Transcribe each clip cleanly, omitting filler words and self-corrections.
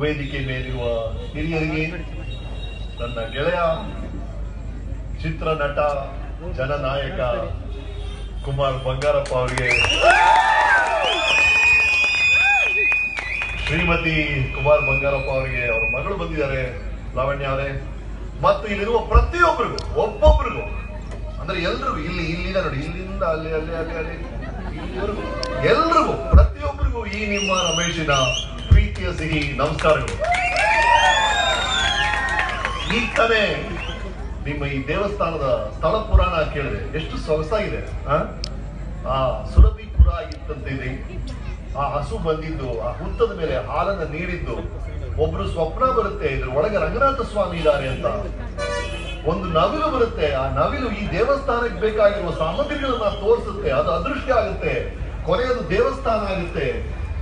ವೇದಿಕೆ ಮೇಲಿರುವ ಹಿರಿಯರಿಗೆ, ನನ್ನ ಗೆಳೆಯ ಚಿತ್ರನಟ ಜನನಾಯಕ ಕುಮಾರ್ ಬಂಗಾರಪ್ಪ ಅವರಿಗೆ, ಶ್ರೀಮತಿ ಕುಮಾರ್ ಬಂಗಾರಪ್ಪ ಅವರಿಗೆ, ಅವರ ಮಗಳು ಬಂದಿದ್ದಾರೆ ಲಾವಣ್ಯ ಅವರೇ, ಮತ್ತು ಇಲ್ಲಿರುವ ಪ್ರತಿಯೊಬ್ಬರಿಗೂ, ಒಬ್ಬೊಬ್ಬರಿಗೂ ಅಂದ್ರೆ ಎಲ್ರಿಗೂ, ಇಲ್ಲಿಂದ ನೋಡಿ, ಇಲ್ಲಿಂದ ಅಲ್ಲಿ ಅಲ್ಲಿ ಅಲ್ಲಿ ಅಲ್ಲಿ ಇಲ್ಲಿವರೆಗೂ ಎಲ್ರಿಗೂ, ಪ್ರತಿಯೊಬ್ಬರಿಗೂ ಈ ನಿಮ್ಮ ರಮೇಶಿನ ಪ್ರೀತಿಯ ಸಿಹಿ ನಮಸ್ಕಾರಗಳು. ಈಗ ತಾನೇ ನಿಮ್ಮ ಈ ದೇವಸ್ಥಾನದ ಸ್ಥಳ ಪುರಾಣ ಕೇಳಿದೆ, ಎಷ್ಟು ಸೊಗಸಾಗಿದೆ. ಆ ಸುರಭಿ ಪುರ ಆಗಿತ್ತಂತೆ ಇದೆ. ಆ ಹಸು ಬಂದಿದ್ದು, ಆ ಹುತ್ತದ ಮೇಲೆ ಹಾಲನ್ನ ನೀಡಿದ್ದು, ಒಬ್ರು ಸ್ವಪ್ನ ಬರುತ್ತೆ, ಇದ್ರ ಒಳಗೆ ರಂಗನಾಥ ಸ್ವಾಮಿ ಇದ್ದಾರೆ ಅಂತ. ಒಂದು ನವಿಲು ಬರುತ್ತೆ, ಆ ನವಿಲು ಈ ದೇವಸ್ಥಾನಕ್ಕೆ ಬೇಕಾಗಿರುವ ಸಾಮಗ್ರಿಗಳನ್ನ ತೋರಿಸುತ್ತೆ, ಅದು ಅದೃಷ್ಟ ಆಗುತ್ತೆ, ಕೊನೆಯದು ದೇವಸ್ಥಾನ ಆಗುತ್ತೆ.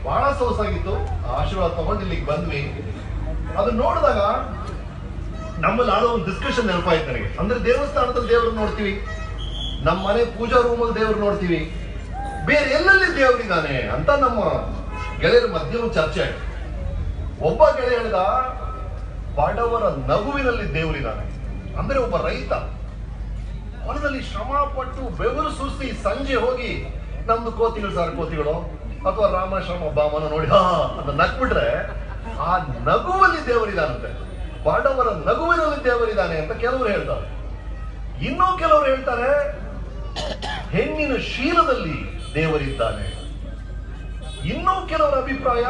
ಬಹಳ ಸೊಗಸಾಗಿತ್ತು. ಆಶೀರ್ವಾದ ತಗೊಂಡು ಇಲ್ಲಿಗೆ ಬಂದ್ವಿ. ಅದು ನೋಡಿದಾಗ ನಮ್ಮಲ್ಲಿ ಆಡೋ ಒಂದು ಡಿಸ್ಕಷನ್ ನೆನಪಾಯ್ತು ನನಗೆ. ಅಂದ್ರೆ ದೇವಸ್ಥಾನದಲ್ಲಿ ದೇವ್ರು ನೋಡ್ತೀವಿ, ನಮ್ಮ ಮನೆ ಪೂಜಾ ರೂಮಲ್ಲಿ ದೇವ್ರು ನೋಡ್ತೀವಿ, ಬೇರೆ ಎಲ್ಲೆಲ್ಲಿ ದೇವರಿದ್ದಾನೆ ಅಂತ ನಮ್ಮ ಗೆಳೆಯರ ಮಧ್ಯೆ ಒಂದು ಚರ್ಚೆ ಆಯ್ತು. ಒಬ್ಬ ಗೆಳೆಯ ಹೇಳಿದ, ಬಡವರ ನಗುವಿನಲ್ಲಿ ದೇವರಿದ್ದಾನೆ. ಅಂದ್ರೆ ಒಬ್ಬ ರೈತ ಹೊಲದಲ್ಲಿ ಶ್ರಮ ಪಟ್ಟು ಬೆವರು ಸುರಿಸಿ ಸಂಜೆ ಹೋಗಿ ನಮ್ದು ಕೋತಿಗಳು ಸಾರ್ ಕೋತಿಗಳು ಅಥವಾ ರಾಮಶ್ರಮ ಬಾಮನ ನೋಡಿ ಅಂತ ನಕ್ಬಿಟ್ರೆ ಆ ನಗುವಲ್ಲಿ ದೇವರಿದಾನಂತೆ. ಬಡವರ ನಗುವಿನಲ್ಲಿ ದೇವರಿದ್ದಾನೆ ಅಂತ ಕೆಲವರು ಹೇಳ್ತಾರೆ. ಇನ್ನೂ ಕೆಲವರು ಹೇಳ್ತಾರೆ ಹೆಣ್ಣಿನ ಶೀಲದಲ್ಲಿ ದೇವರಿದ್ದಾನೆ. ಇನ್ನೂ ಕೆಲವರ ಅಭಿಪ್ರಾಯ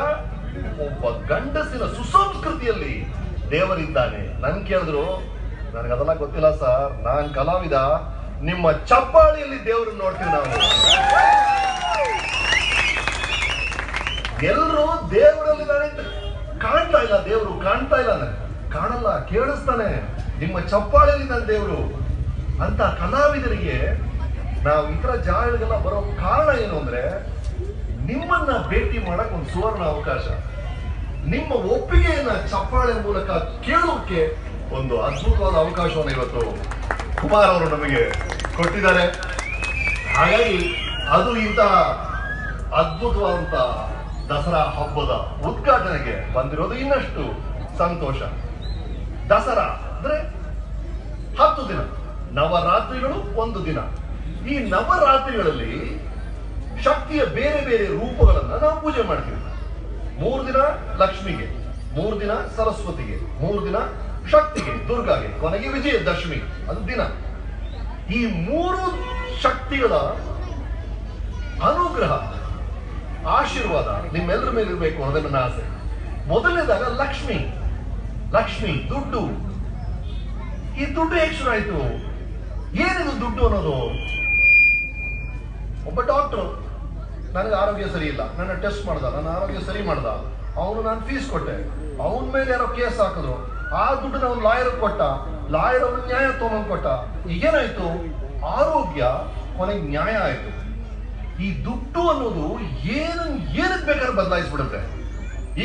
ಒಬ್ಬ ಗಂಡಸಿನ ಸುಸಂಸ್ಕೃತಿಯಲ್ಲಿ ದೇವರಿದ್ದಾನೆ. ನನ್ ಕೇಳಿದ್ರು, ನನಗದೆಲ್ಲ ಗೊತ್ತಿಲ್ಲ ಸರ್, ನಾನ್ ಕಲಾವಿದ, ನಿಮ್ಮ ಚಪ್ಪಾಳಿಯಲ್ಲಿ ದೇವ್ರನ್ನ ನೋಡ್ತೀವಿ ನಾವು. ಎಲ್ಲರೂ ದೇವರಲ್ಲಿದ್ದಾನೆ ಅಂತ ಕಾಣ್ತಾ ಇಲ್ಲ, ದೇವರು ಕಾಣ್ತಾ ಇಲ್ಲ, ಕಾಣಲ್ಲ, ಕೇಳಿಸ್ತಾನೆ, ನಿಮ್ಮ ಚಪ್ಪಾಳಿಯಲ್ಲಿ ನನ್ನ ದೇವರು ಅಂತ ಕಲಾವಿದರಿಗೆ ನಾವು ಇತರ ಜಾಗಗಳಿಗೆಲ್ಲ ಬರೋ ಕಾರಣ ಏನು ಅಂದ್ರೆ, ನಿಮ್ಮನ್ನ ಭೇಟಿ ಮಾಡಕ್ ಒಂದು ಸುವರ್ಣ ಅವಕಾಶ, ನಿಮ್ಮ ಒಪ್ಪಿಗೆಯನ್ನ ಚಪ್ಪಾಳೆ ಮೂಲಕ ಕೇಳೋಕೆ ಒಂದು ಅದ್ಭುತವಾದ ಅವಕಾಶವನ್ನು ಇವತ್ತು ಕುಮಾರ್ ಅವರು ನಮಗೆ ಕೊಟ್ಟಿದ್ದಾರೆ. ಹಾಗಾಗಿ ಅದು ಇಂಥ ಅದ್ಭುತವಾದಂತ ದಸರಾ ಹಬ್ಬದ ಉದ್ಘಾಟನೆಗೆ ಬಂದಿರೋದು ಇನ್ನಷ್ಟು ಸಂತೋಷ. ದಸರಾ ಅಂದ್ರೆ 10 ದಿನ, ನವರಾತ್ರಿಗಳು 1 ದಿನ. ಈ ನವರಾತ್ರಿಗಳಲ್ಲಿ ಶಕ್ತಿಯ ಬೇರೆ ಬೇರೆ ರೂಪಗಳನ್ನ ನಾವು ಪೂಜೆ ಮಾಡ್ತೀವಿ. 3 ದಿನ ಲಕ್ಷ್ಮಿಗೆ, 3 ದಿನ ಸರಸ್ವತಿಗೆ, 3 ದಿನ ಶಕ್ತಿಗೆ, ದುರ್ಗಾಗೆ, ಕೊನೆಗೆ ವಿಜಯದಶಮಿ ಅದು ದಿನ. ಈ 3 ಶಕ್ತಿಗಳ ಅನುಗ್ರಹ, ಆಶೀರ್ವಾದ ನಿಮ್ಮೆಲ್ಲರ ಮೇಲೆ ಇರಬೇಕು ಅನ್ನೋದೇ ನನ್ನ ಆಸೆ. ಮೊದಲನೇದಾಗ ಲಕ್ಷ್ಮಿ, ಲಕ್ಷ್ಮಿ ದುಡ್ಡು. ಈ ದುಡ್ಡು ಹೇಗೆ ಶುರು ಆಯ್ತು? ಏನಿದು ದುಡ್ಡು ಅನ್ನೋದು? ಒಬ್ಬ ಡಾಕ್ಟ್ರು, ನನಗೆ ಆರೋಗ್ಯ ಸರಿ ಇಲ್ಲ, ನನ್ನ ಟೆಸ್ಟ್ ಮಾಡ್ದ, ನನ್ನ ಆರೋಗ್ಯ ಸರಿ ಮಾಡ್ದ, ಅವನು ನಾನು ಫೀಸ್ ಕೊಟ್ಟೆ, ಅವನ ಮೇಲೆ ಯಾರೋ ಕೇಸ್ ಹಾಕಿದ್ರು, ಆ ದುಡ್ಡನ್ನ ಅವ್ನು ಲಾಯರ್ ಕೊಟ್ಟ, ಲಾಯರ್ ಅವನು ನ್ಯಾಯ ತಗೊಂಡ್ ಕೊಟ್ಟ. ಈಗೇನಾಯ್ತು? ಆರೋಗ್ಯ ಕೊನೆಗೆ ನ್ಯಾಯ ಆಯ್ತು. ಈ ದುಡ್ಡು ಅನ್ನೋದು ಏನಕ್ಕೆ ಬೇಕಾದ್ರೆ ಬದಲಾಯಿಸ್ಬಿಡುತ್ತೆ.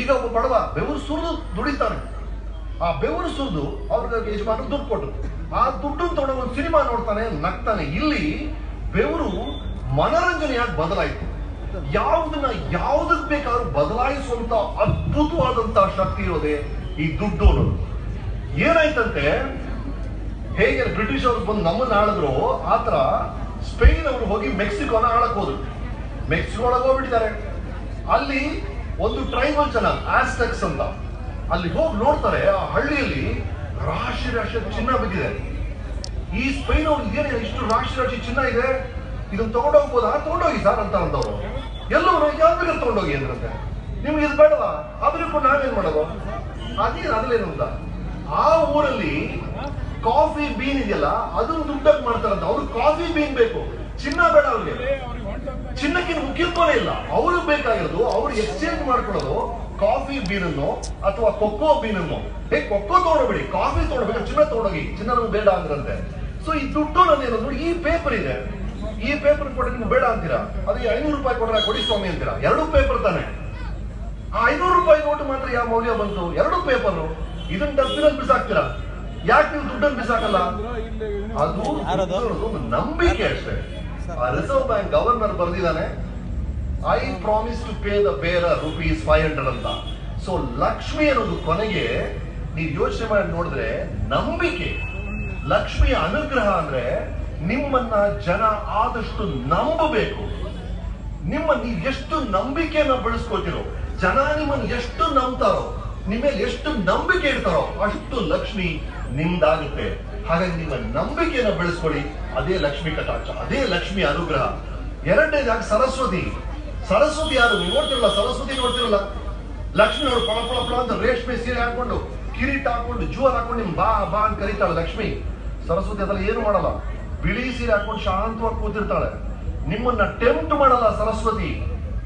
ಈಗ ಒಬ್ಬ ಬಡವ ಬೆವರು ಸುರಿದು ದುಡಿತಾನೆ, ಆ ಬೆವರು ಸುರಿದು ಅವ್ರಿಗೆ ಯಜಮಾನ ದುಡ್ಡು ಕೊಟ್ಟರು, ಆ ದುಡ್ಡನ್ನು ತಗೊಂಡು ಒಂದು ಸಿನಿಮಾ ನೋಡ್ತಾನೆ, ನಗ್ತಾನೆ. ಇಲ್ಲಿ ಬೆವರು ಮನರಂಜನೆಯಾಗಿ ಬದಲಾಯಿತು. ಯಾವುದಕ್ಕೆ ಬೇಕಾದ್ರೂ ಬದಲಾಯಿಸುವಂತ ಅದ್ಭುತವಾದಂತಹ ಶಕ್ತಿ ಇರೋದೇ ಈ ದುಡ್ಡು ಅನ್ನೋದು. ಏನಾಯ್ತಂತೆ, ಹೇಗೆ ಬ್ರಿಟಿಷ್ ಅವರು ಬಂದು ನಮ್ಮನ್ನ ಆಳಿದ್ರು, ಆತರ ಸ್ಪೇನ್ ಅವರು ಹೋಗಿ ಮೆಕ್ಸಿಕೋನ ಆಳಕ್ ಹೋದ್ರು. ಮೆಕ್ಸಿಕೋ ಒಳಗೆ ಹೋಗ್ಬಿಟ್ಟಿದ್ದಾರೆ. ಅಲ್ಲಿ ಒಂದು ಟ್ರೈಬಲ್ ಜನ ಆಸ್ಟೆಕ್ಸ್ ಅಂತ, ಅಲ್ಲಿ ಹೋಗಿ ನೋಡ್ತಾರೆ, ಆ ಹಳ್ಳಿಯಲ್ಲಿ ರಾಶಿ ರಾಶಿ ಚಿನ್ನ ಬಿದ್ದಿದೆ. ಈ ಸ್ಪೇನ್ ಅವ್ರು ಇದೇನೆ ಇಷ್ಟು ರಾಶಿ ರಾಶಿ ಚಿನ್ನ ಇದೆ, ಇದನ್ನ ತಗೊಂಡೋಗ್ಬೋದಾ? ತಗೊಂಡೋಗಿ ಸರ್ ಅಂತ ಅಂತವ್ರು. ಎಲ್ಲರೂ ಯಾವ್ದು ಬೇಕಾದ್ರೆ ತಗೊಂಡೋಗಿ ಅಂದ್ರಂತೆ. ನಿಮ್ಗೆ ಇದು ಬೇಡವಾ? ಆದ್ರೆ ನಾವೇನ್ ಮಾಡೋದು? ಅದೇನು ಅಂತ ಆ ಊರಲ್ಲಿ ಕಾಫಿ ಬೀನ್ ಇದೆಯಲ್ಲ, ಅದನ್ನ ದುಡ್ಡಕ್ಕೆ ಮಾಡ್ತಾರಂತ. ಅವ್ರಿಗೆ ಕಾಫಿ ಬೀನ್ ಬೇಕು, ಚಿನ್ನ ಬೇಡ ಅವ್ರಿಗೆ. ಚಿನ್ನಕ್ಕಿಂತ ಮುಖ್ಯತ್ವನೇ ಇಲ್ಲ, ಅವ್ರಿಗೆ ಬೇಕಾಗಿರೋದು ಅವ್ರು ಎಕ್ಸ್ಚೇಂಜ್ ಮಾಡ್ಕೊಳ್ಳೋದು ಕಾಫಿ ಬೀನನ್ನು ಅಥವಾ ಕೊಕ್ಕೋ ಬೀನನ್ನು. ಕೊಕ್ಕೋ ತಗೊಂಡೋಗ್ಬೇಡಿ, ಕಾಫಿ ತಗೊಂಡ್ಬೇಕು, ಚಿನ್ನ ತಗೊಂಡೋಗಿ, ಚಿನ್ನ ನಮ್ಗೆ ಬೇಡ ಅಂದ್ರಂತೆ. ಸೊ ಈ ದುಡ್ಡು ಅನ್ನೋದೇನು ನೋಡಿ, ಈ ಪೇಪರ್ ಇದೆ, ಈ ಪೇಪರ್ ಕೊಟ್ಟರೆ ನಿಮ್ಗೆ ಬೇಡ ಅಂತೀರಾ, ಅದಕ್ಕೆ 500 ರೂಪಾಯಿ ಕೊಟ್ರೆ ಕೊಡಿ ಸ್ವಾಮಿ ಅಂತೀರಾ. 2 ಪೇಪರ್ ತಾನೆ, ಆ 500 ರೂಪಾಯಿ ನೋಟು ಮಾತ್ರ ಯಾವ ಮೌಲ್ಯ ಬಂತು? 2 ಪೇಪರ್. ಇದನ್ನ ಡಸ್ಟ್ಬಿನ್ ಬಿಸಾಕ್ತೀರಾ, ಯಾಕೆ ನೀವು ದುಡ್ಡನ್ನು ಬಿಸಾಕಲ್ಲ? ಅದು ಒಂದು ನಂಬಿಕೆ ಅಷ್ಟೇ. ಆ ರಿಸರ್ವ್ ಬ್ಯಾಂಕ್ ಗವರ್ನರ್ ಬರ್ದಿದ್ದಾನೆ, I promise to pay the bearer ₹500 ಅಂತ. ಸೊ ಲಕ್ಷ್ಮಿ ಅನ್ನೋದು ಕೊನೆಗೆ ನೀವು ಯೋಚನೆ ಮಾಡಿ ನೋಡಿದ್ರೆ ನಂಬಿಕೆ. ಲಕ್ಷ್ಮಿಯ ಅನುಗ್ರಹ ಅಂದ್ರೆ ನಿಮ್ಮನ್ನ ಜನ ಆದಷ್ಟು ನಂಬಬೇಕು. ನೀವು ಎಷ್ಟು ನಂಬಿಕೆಯನ್ನ ಬೆಳೆಸ್ಕೋತಿರೋ, ಜನ ನಿಮ್ಮನ್ನು ಎಷ್ಟು ನಂಬ್ತಾರೋ, ನಿಮ್ಮಲ್ಲಿ ಎಷ್ಟು ನಂಬಿಕೆ ಇಡ್ತಾರೋ ಅಷ್ಟು ಲಕ್ಷ್ಮಿ ನಿಮ್ದಾಗುತ್ತೆ. ಹಾಗಾಗಿ ನಿಮ್ಮ ನಂಬಿಕೆಯನ್ನ ಬೆಳೆಸ್ಕೊಳ್ಳಿ. ಅದೇ ಲಕ್ಷ್ಮಿ ಕಟಾಕ್ಷ, ಅದೇ ಲಕ್ಷ್ಮಿ ಅನುಗ್ರಹ. ಎರಡನೇದಾಗಿ ಸರಸ್ವತಿ. ಸರಸ್ವತಿ ಯಾರು? ನೀವು ನೋಡ್ತಿರಲ್ಲ, ಸರಸ್ವತಿ ನೋಡ್ತಿರಲ್ಲ. ಲಕ್ಷ್ಮಿ ನೋಡು, ಪಳ ಪಳ ಪಳ ಅಂತ ರೇಷ್ಮೆ ಸೀರೆ ಹಾಕೊಂಡು, ಕಿರೀಟ ಹಾಕೊಂಡು, ಜೂವರ್ ಹಾಕೊಂಡು ನಿಮ್ ಬಾ ಬಾ ಅಂತ ಕರೀತಾಳೆ ಲಕ್ಷ್ಮಿ. ಸರಸ್ವತಿ ಅದೆಲ್ಲ ಏನು ಮಾಡಲ್ಲ, ಬಿಳಿ ಸೀರೆ ಹಾಕೊಂಡು ಶಾಂತವಾಗಿ ಕೂತಿರ್ತಾಳೆ. ನಿಮ್ಮನ್ನ ಟೆಂಪ್ಟ್ ಮಾಡಲ್ಲ ಸರಸ್ವತಿ.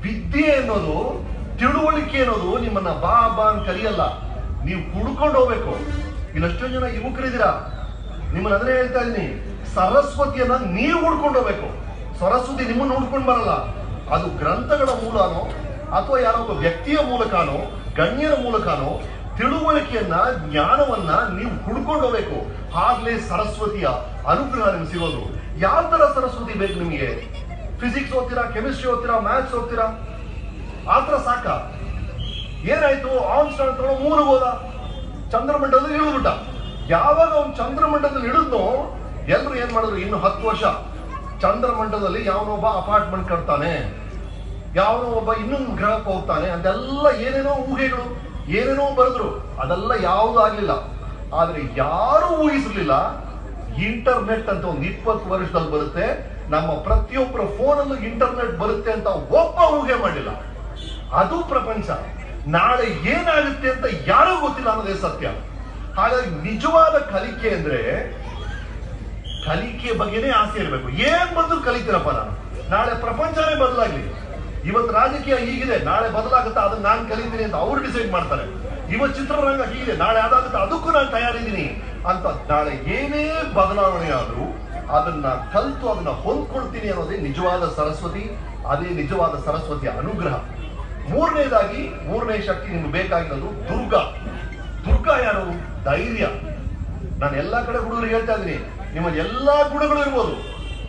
ವಿದ್ಯೆ ಅನ್ನೋದು, ತಿಳುವಳಿಕೆ ಅನ್ನೋದು ನಿಮ್ಮನ್ನ ಬಾ ಬಾ ಅಂತ ಕರೆಯಲ್ಲ, ನೀವು ಹುಡ್ಕೊಂಡು ಹೋಗ್ಬೇಕು. ಇಲ್ಲಷ್ಟೊಂದು ಜನ ಯುವಕರಿದ್ದೀರಾ, ನಿಮ್ಮನ್ನ ಅದನ್ನೇ ಹೇಳ್ತಾ ಇದೀನಿ, ಸರಸ್ವತಿಯನ್ನ ನೀವು ಹುಡ್ಕೊಂಡು ಹೋಗ್ಬೇಕು. ಸರಸ್ವತಿ ನಿಮ್ಮನ್ನ ಹುಡ್ಕೊಂಡು ಬರಲ್ಲ. ಅದು ಗ್ರಂಥಗಳ ಮೂಲನೋ ಅಥವಾ ಯಾರೊಬ್ಬ ವ್ಯಕ್ತಿಯ ಮೂಲಕನೋ ಗಣ್ಯರ ಮೂಲಕನೋ ತಿಳುವಳಿಕೆಯನ್ನ, ಜ್ಞಾನವನ್ನ ನೀವು ಹುಡ್ಕೊಂಡು ಹೋಗ್ಬೇಕು. ಆಗ್ಲೇ ಸರಸ್ವತಿಯ ಅನುಗ್ರಹ ನಿಮ್ಗೆ ಸಿಗೋದು. ಯಾವ ತರ ಸರಸ್ವತಿ ಬೇಕು ನಿಮಗೆ? ಫಿಸಿಕ್ಸ್ ಓದ್ತೀರಾ, ಕೆಮಿಸ್ಟ್ರಿ ಓದ್ತೀರಾ, ಮ್ಯಾಥ್ಸ್ ಓದ್ತೀರಾ, ಆತರ ಸಾಕ? ಏನಾಯ್ತು? ಆರ್ಮ್ಸ್ಟ್ರಾಂಗ್ ತಗೊಂಡು 3 ಹೋದ, ಚಂದ್ರಮಂಡಲದಲ್ಲಿ ಇಳಿದ್ಬಿಟ್ಟ. ಯಾವಾಗ ಅವ್ನು ಚಂದ್ರಮಂಡಲದಲ್ಲಿ ಇಳಿದ್ನೋ ಎಲ್ರು ಏನ್ ಮಾಡಿದ್ರು, ಇನ್ನು 10 ವರ್ಷ ಚಂದ್ರಮಂಡಲದಲ್ಲಿ ಯಾವನೊಬ್ಬ ಅಪಾರ್ಟ್ಮೆಂಟ್ ಕಟ್ತಾನೆ, ಯಾವನೋ ಒಬ್ಬ ಇನ್ನೊಂದು ಗ್ರಹಕ್ಕೆ ಹೋಗ್ತಾನೆ ಅಂತೆಲ್ಲ ಏನೇನೋ ಊಹೆಗಳು, ಏನೇನೋ ಬರೆದ್ರು. ಅದೆಲ್ಲ ಯಾವುದು ಆಗ್ಲಿಲ್ಲ. ಆದ್ರೆ ಯಾರು ಊಹಿಸಲಿಲ್ಲ ಇಂಟರ್ನೆಟ್ ಅಂತ ಒಂದು 20 ವರ್ಷದಲ್ಲಿ ಬರುತ್ತೆ, ನಮ್ಮ ಪ್ರತಿಯೊಬ್ಬರ ಫೋನಲ್ಲೂ ಇಂಟರ್ನೆಟ್ ಬರುತ್ತೆ ಅಂತ ಒಬ್ಬ ಊಹೆ ಮಾಡಿಲ್ಲ. ಅದು ಪ್ರಪಂಚ. ನಾಳೆ ಏನಾಗುತ್ತೆ ಅಂತ ಯಾರೂ ಗೊತ್ತಿಲ್ಲ ಅನ್ನೋದೇ ಸತ್ಯ. ಹಾಗಾಗಿ ನಿಜವಾದ ಕಲಿಕೆ ಅಂದ್ರೆ ಕಲಿಕೆ ಬಗ್ಗೆನೇ ಆಸೆ ಇರಬೇಕು. ಏನ್ ಬಂದ್ರು ಕಲಿತೀರಪ್ಪ ನಾನು, ನಾಳೆ ಪ್ರಪಂಚನೇ ಬದಲಾಗ್ಲಿ. ಇವತ್ತು ರಾಜಕೀಯ ಹೀಗಿದೆ, ನಾಳೆ ಬದಲಾಗುತ್ತಾ ಅದನ್ನ ನಾನು ಕಲಿತೀನಿ ಅಂತ ಅವ್ರು ಡಿಸೈಡ್ ಮಾಡ್ತಾರೆ. ಇವತ್ತು ಚಿತ್ರರಂಗ ಹೀಗಿದೆ, ನಾಳೆ ಅದಾಗುತ್ತೆ ಅದಕ್ಕೂ ನಾನು ತಯಾರಿದ್ದೀನಿ ಅಂತ. ನಾಳೆ ಏನೇ ಬದಲಾವಣೆ ಆದ್ರೂ ಅದನ್ನ ಕಲಿತು ಅದನ್ನ ಹೊಂದ್ಕೊಳ್ತೀನಿ ಅನ್ನೋದೇ ನಿಜವಾದ ಸರಸ್ವತಿ. ಅದೇ ನಿಜವಾದ ಸರಸ್ವತಿಯ ಅನುಗ್ರಹ. ಮೂರನೇದಾಗಿ, ಮೂರನೇ ಶಕ್ತಿ ನಿಮ್ಗೆ ಬೇಕಾಗಿರೋದು ದುರ್ಗಾ. ದುರ್ಗಾ ಯಾರು? ಧೈರ್ಯ. ನಾನು ಎಲ್ಲಾ ಕಡೆ ಹುಡುಗರಿಗೆ ಹೇಳ್ತಾ ಇದ್ದೀನಿ, ನಿಮ್ಮ ಎಲ್ಲಾ ಗುಣಗಳು ಇರ್ಬೋದು,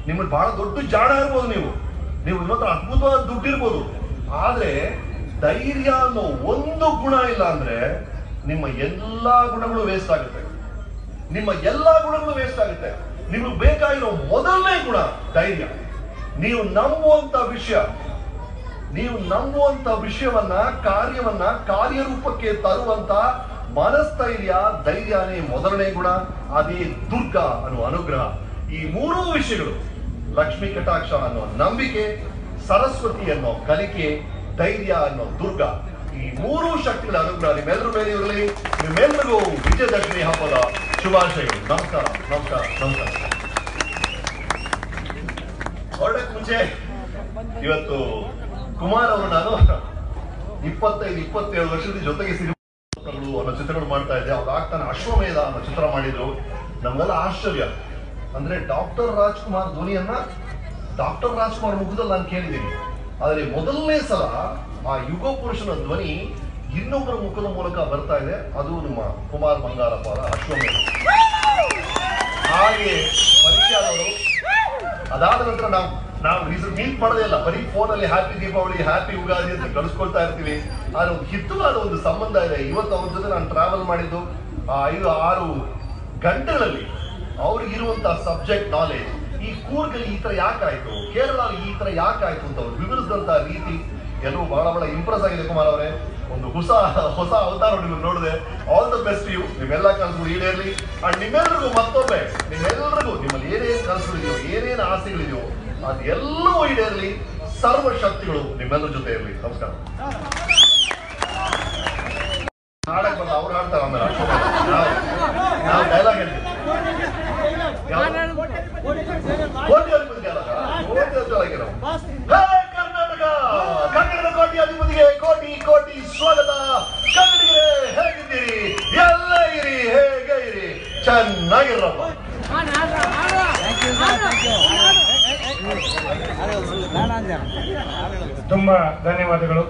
ನಿಮ್ಮಲ್ಲಿ ಬಹಳ ದೊಡ್ಡ ಜಾಣ ಇರ್ಬೋದು, ನೀವು ಇವತ್ತು ಅದ್ಭುತವಾದ ದುಡ್ಡು ಇರ್ಬೋದು, ಆದ್ರೆ ಧೈರ್ಯ ಅನ್ನೋ ಒಂದು ಗುಣ ಇಲ್ಲ ಅಂದ್ರೆ ನಿಮ್ಮ ಎಲ್ಲಾ ಗುಣಗಳು ವೇಸ್ಟ್ ಆಗುತ್ತೆ. ನಿಮ್ಮ ಎಲ್ಲಾ ಗುಣಗಳು ವೇಸ್ಟ್ ಆಗುತ್ತೆ. ನಿಮಗೆ ಬೇಕಾಗಿರೋ ಮೊದಲನೇ ಗುಣ ಧೈರ್ಯ. ನೀವು ನಂಬುವಂತ ವಿಷಯವನ್ನ, ಕಾರ್ಯವನ್ನ ಕಾರ್ಯರೂಪಕ್ಕೆ ತರುವಂತ ಮನಸ್ಥೈರ್ಯ, ಧೈರ್ಯನೇ ಮೊದಲನೇ ಗುಣ. ಅದೇ ದುರ್ಗಾ ಅನ್ನುವ ಅನುಗ್ರಹ. ಈ 3 ವಿಷಯಗಳು, ಲಕ್ಷ್ಮೀ ಕಟಾಕ್ಷ ಅನ್ನೋ ನಂಬಿಕೆ, ಸರಸ್ವತಿ ಅನ್ನೋ ಕಲಿಕೆ, ಧೈರ್ಯ ಅನ್ನೋ ದುರ್ಗಾ, ಈ 3 ಶಕ್ತಿಗಳ ಅನುಗ್ರಹ ನಿಮ್ಮೆಲ್ಲರ ಮೇಲೆ ಇರಲಿ. ನಿಮ್ಮೆಲ್ಲರಿಗೂ ವಿಜಯದಶಮಿ ಹಬ್ಬದ ಶುಭಾಶಯಗಳು. ನಮಸ್ಕಾರ, ನಮಸ್ಕಾರ, ನಮಸ್ಕಾರ. ಹೊರಡಕ್ ಮುಂಚೆ ಇವತ್ತು ಕುಮಾರ್ ಅವರು ನಾನು 25-27 ವರ್ಷದ ಜೊತೆಗೆ ಅನ್ನೋ ಚಿತ್ರಗಳು ಮಾಡ್ತಾ ಇದ್ದೆ. ಅವ್ರು ಆಗ್ತಾನೆ ಅಶ್ವಮೇಧ ಅನ್ನೋ ಚಿತ್ರ ಮಾಡಿದ್ರು. ನಮ್ಗೆಲ್ಲ ಆಶ್ಚರ್ಯ. ಅಂದ್ರೆ ಡಾಕ್ಟರ್ ರಾಜ್ಕುಮಾರ್ ಧ್ವನಿಯನ್ನ ಡಾಕ್ಟರ್ ರಾಜ್ಕುಮಾರ್ ಮುಖದಲ್ಲಿ ನಾನು ಕೇಳಿದ್ದೀನಿ. ಆದ್ರೆ ಮೊದಲನೇ ಸಲ ಆ ಯುಗ ಪುರುಷನ ಧ್ವನಿ ಇನ್ನೊಬ್ಬರ ಮುಖದ ಮೂಲಕ ಬರ್ತಾ ಇದೆ. ಅದು ನಿಮ್ಮ ಕುಮಾರ್ ಬಂಗಾರಪ್ಪ ಅವರ ಅಶ್ವಮೇಧ. ಹಾಗೆ ಪರಿಚಯ ಆದವರು. ಅದಾದ ನಂತರ ನಾವು ಮೀಟ್ ಮಾಡೋದೇ ಇಲ್ಲ, ಬರೀ ಫೋನಲ್ಲಿ ಹ್ಯಾಪಿ ದೀಪಾವಳಿ, ಹ್ಯಾಪಿ ಯುಗಾದಿ ಅಂತ ಕಳಿಸ್ಕೊಳ್ತಾ ಇರ್ತೀವಿ. ಆದ್ರೆ ಒಂದು ಹಿತವಾದ ಒಂದು ಸಂಬಂಧ ಇದೆ. ಇವತ್ತು ಅವ್ರ ಜೊತೆ ನಾನು ಟ್ರಾವೆಲ್ ಮಾಡಿದ್ದು 5-6 ಗಂಟೆಗಳಲ್ಲಿ ಅವ್ರಿಗಿರುವಂತಹ ಸಬ್ಜೆಕ್ಟ್ ನಾಲೆಜ್, ಈ ಕೂರ್ಗಲ್ಲಿ ಈ ತರ ಯಾಕಾಯ್ತು, ಕೇರಳದಲ್ಲಿ ಈ ತರ ಯಾಕಾಯ್ತು ಅಂತ ಅವ್ರು ವಿವರಿಸಿದಂತಹ ರೀತಿ ಎಲ್ಲರೂ ಬಹಳ ಇಂಪ್ರೆಸ್ ಆಗಿದೆ. ಕುಮಾರ್ ಅವರೇ, ಒಂದು ಹೊಸ ಅವತಾರ ನಿಮಗೆ ನೋಡಿದೆ. All the best you. ನಿಮ್ಮೆಲ್ಲ ಕನಸುಗಳು ಈಡೇರಲಿ. ಅಂಡ್ ನಿಮ್ಮೆಲ್ಲರಿಗೂ ಮತ್ತೊಮ್ಮೆ, ನಿಮ್ಮಲ್ಲಿ ಏನೇನು ಕನಸುಗಳಿದೆಯೋ, ಏನೇನು ಆಸೆಗಳಿದೆಯೋ ಅದೆಲ್ಲವೂ ಈಡೇರಲಿ. ಸರ್ವ ಶಕ್ತಿಗಳು ನಿಮ್ಮೆಲ್ಲರ ಜೊತೆ ಇರಲಿ. ನಮಸ್ಕಾರ. ಹಾಡಕ್ ಬಂದ ಅವ್ರು ಹಾಡ್ತಾರೆ, ಆಮೇಲೆ ನಾವು ಡೈಲಾಗ್ ಹೇಳ್ತೀವಿ. ಕರ್ನಾಟಕ, ಕನ್ನಡದ ಕೋಟ್ಯಾಧಿಪತಿಗೆ ಕೋಟಿ ಕೋಟಿ ಸ್ವಾಗತ. ಕನ್ನಡಿಗರೇ ಹೇಗಿದ್ದೀರಿ? ಎಲ್ಲ ಇರಿ, ಹೇಗೆ ಇರಿ, ಚೆನ್ನಾಗಿರಪ್ಪ. ತುಂಬಾ ಧನ್ಯವಾದಗಳು.